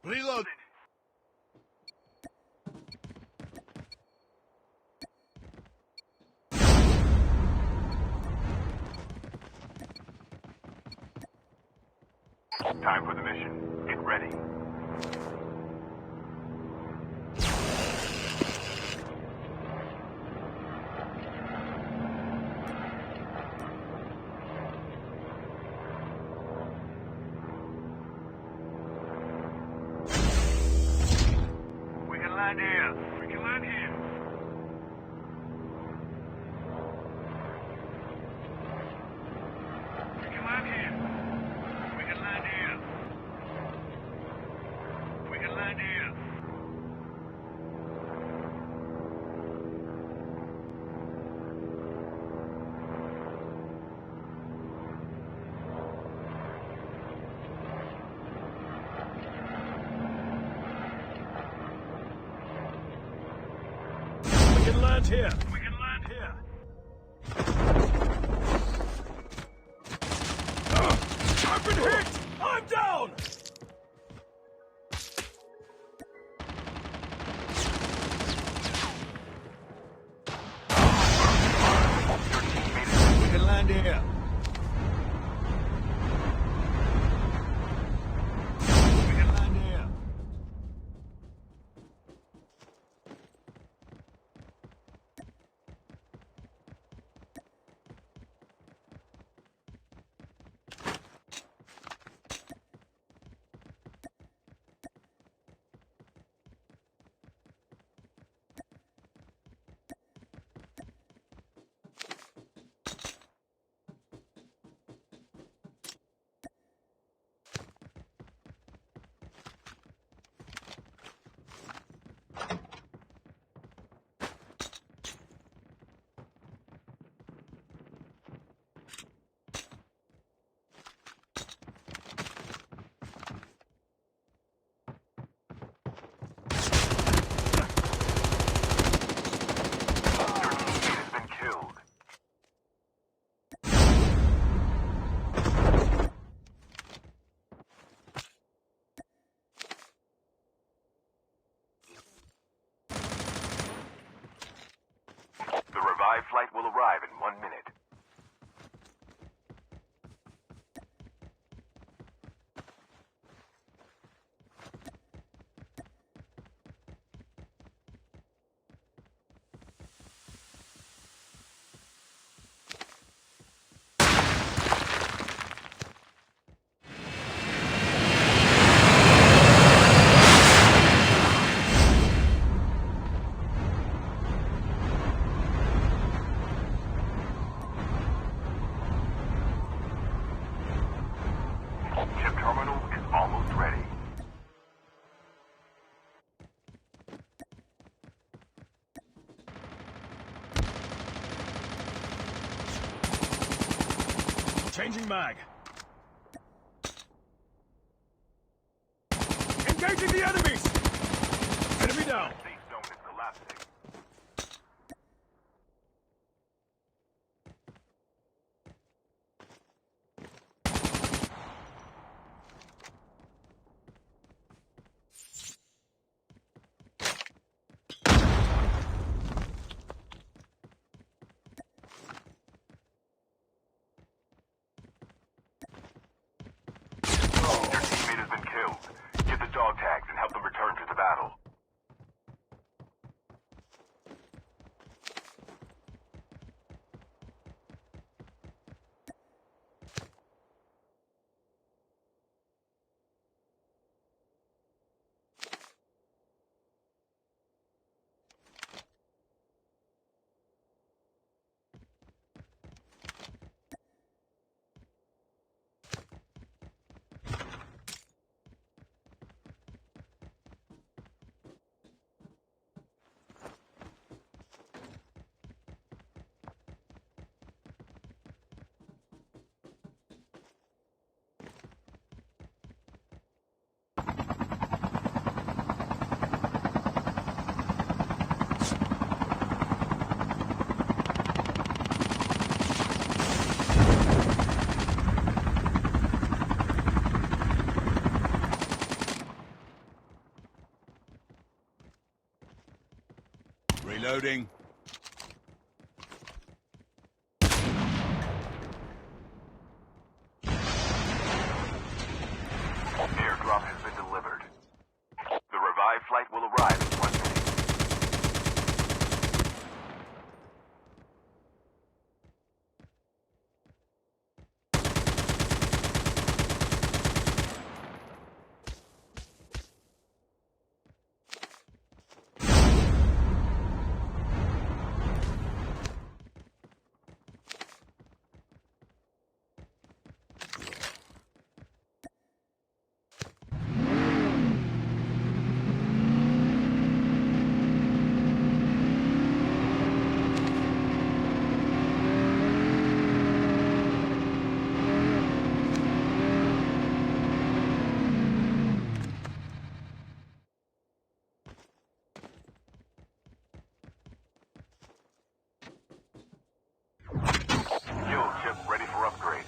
Reloading. Time for the mission. Get ready. We can land here. We can land here. We can land here. We can land here. We can land here. We can land here. We can land here. I've been hit! I'm down! We can land here. We can land here. The revived flight will arrive in 1 minute. Chip terminal is almost ready. Changing mag. Engaging the enemies! Enemy down! Safe zone is collapsing. Your teammate has been killed. Get the dog tags and help them return to the battle. Reloading. Airdrop has been delivered. The revived flight will arrive in 1 minute. Fuel chip ready for upgrade.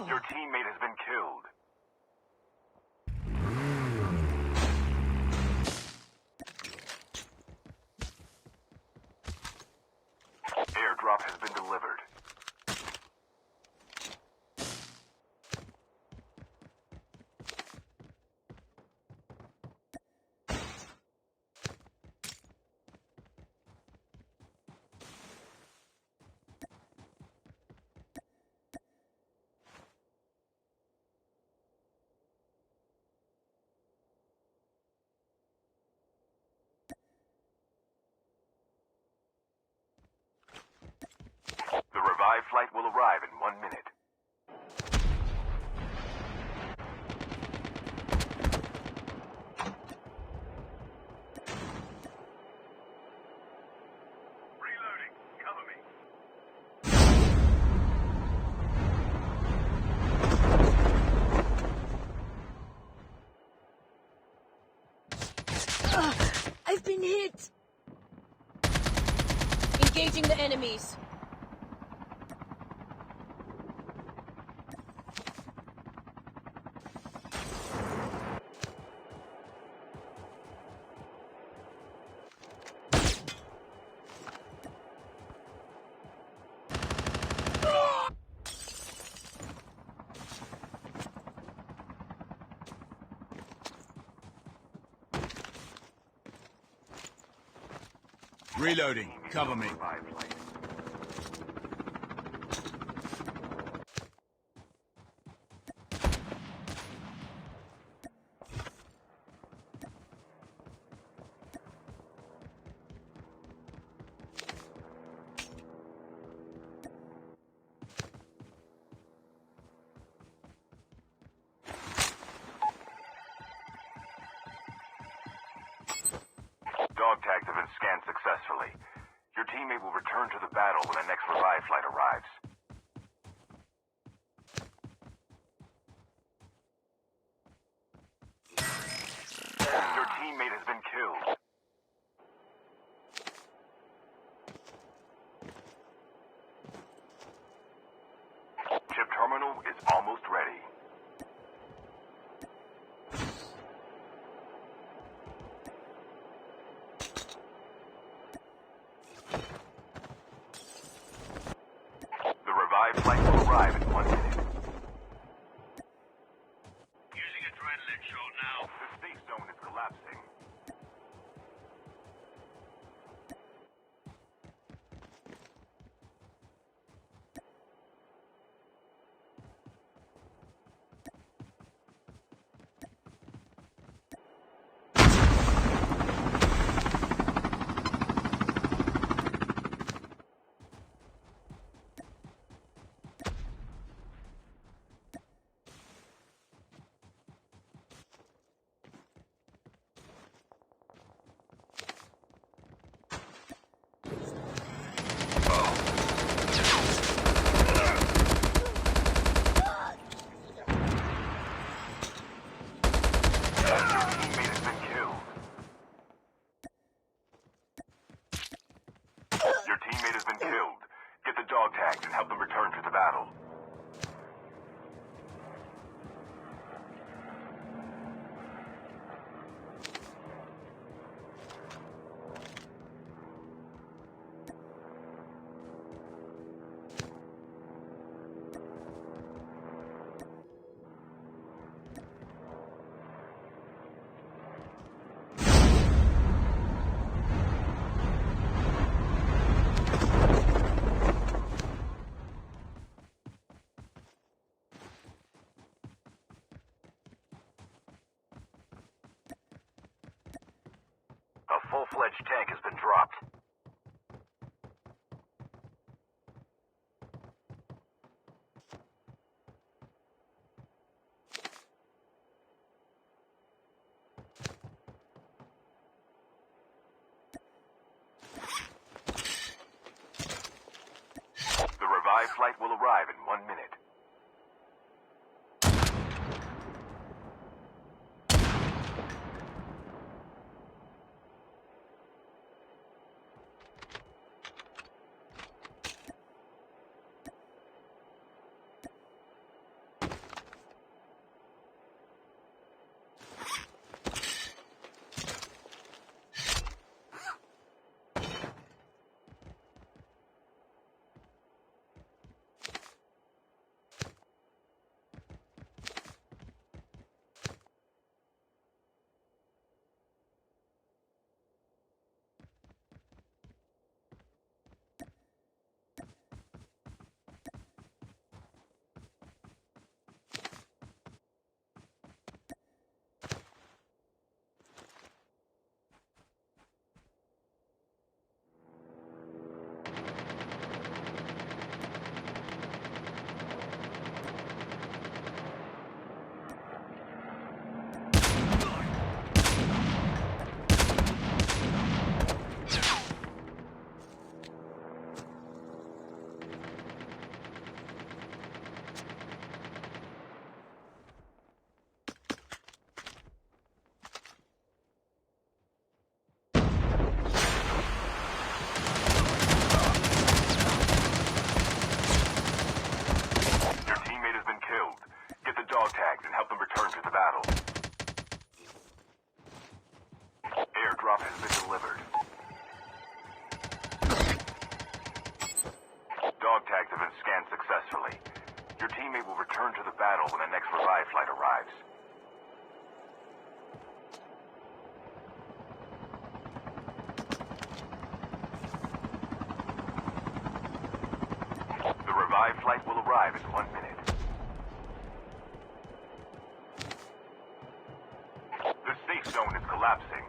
Your teammate has been killed. Airdrop has been delivered. The revived flight will arrive in 1 minute. Reloading. Cover me. I've been hit! Engaging the enemies. Reloading. Cover me. Revived flight. Dog tags have been scanned successfully. Your teammate will return to the battle when the next revive flight arrives. Your teammate has been killed. Chip terminal is almost ready. The revived flight will arrive in 1 minute. Using adrenaline shot now. The safe zone is collapsing. tags and help them return to the battle. A full-fledged tank has been dropped. The revived flight will arrive in 1 minute. Airdrop has been delivered. Dog tags have been scanned successfully. Your teammate will return to the battle when the next revive flight arrives. The revive flight will arrive in 1 minute. The safe zone is collapsing.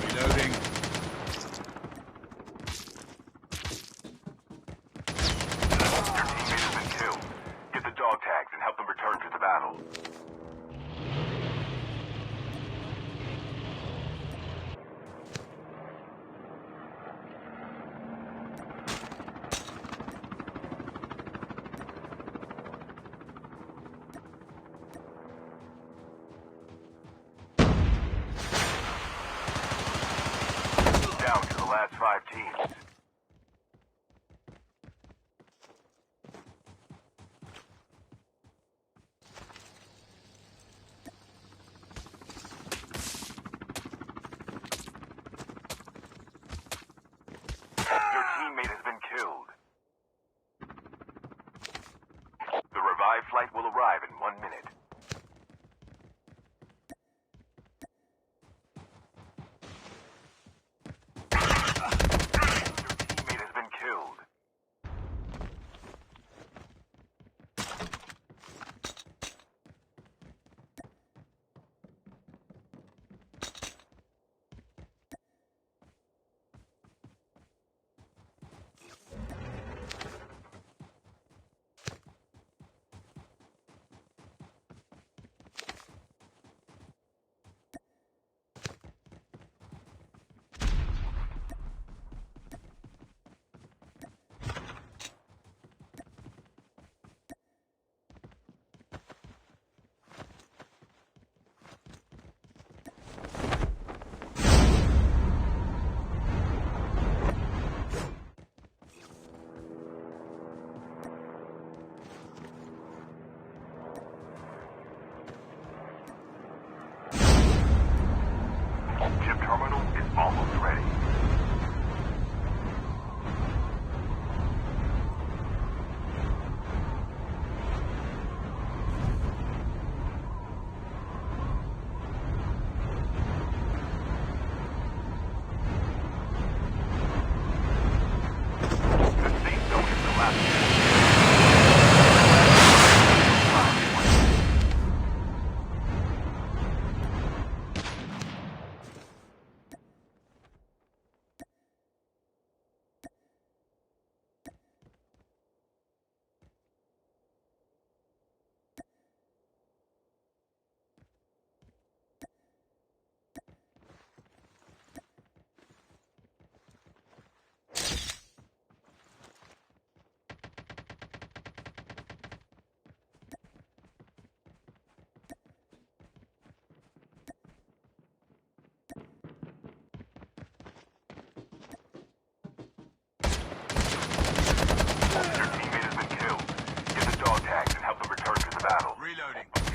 Reloading. Your teammate has been killed. Get the dog tags and help them return to the battle. Down to the last 5 teams.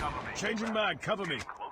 Cover me. Changing mag, cover me. Close.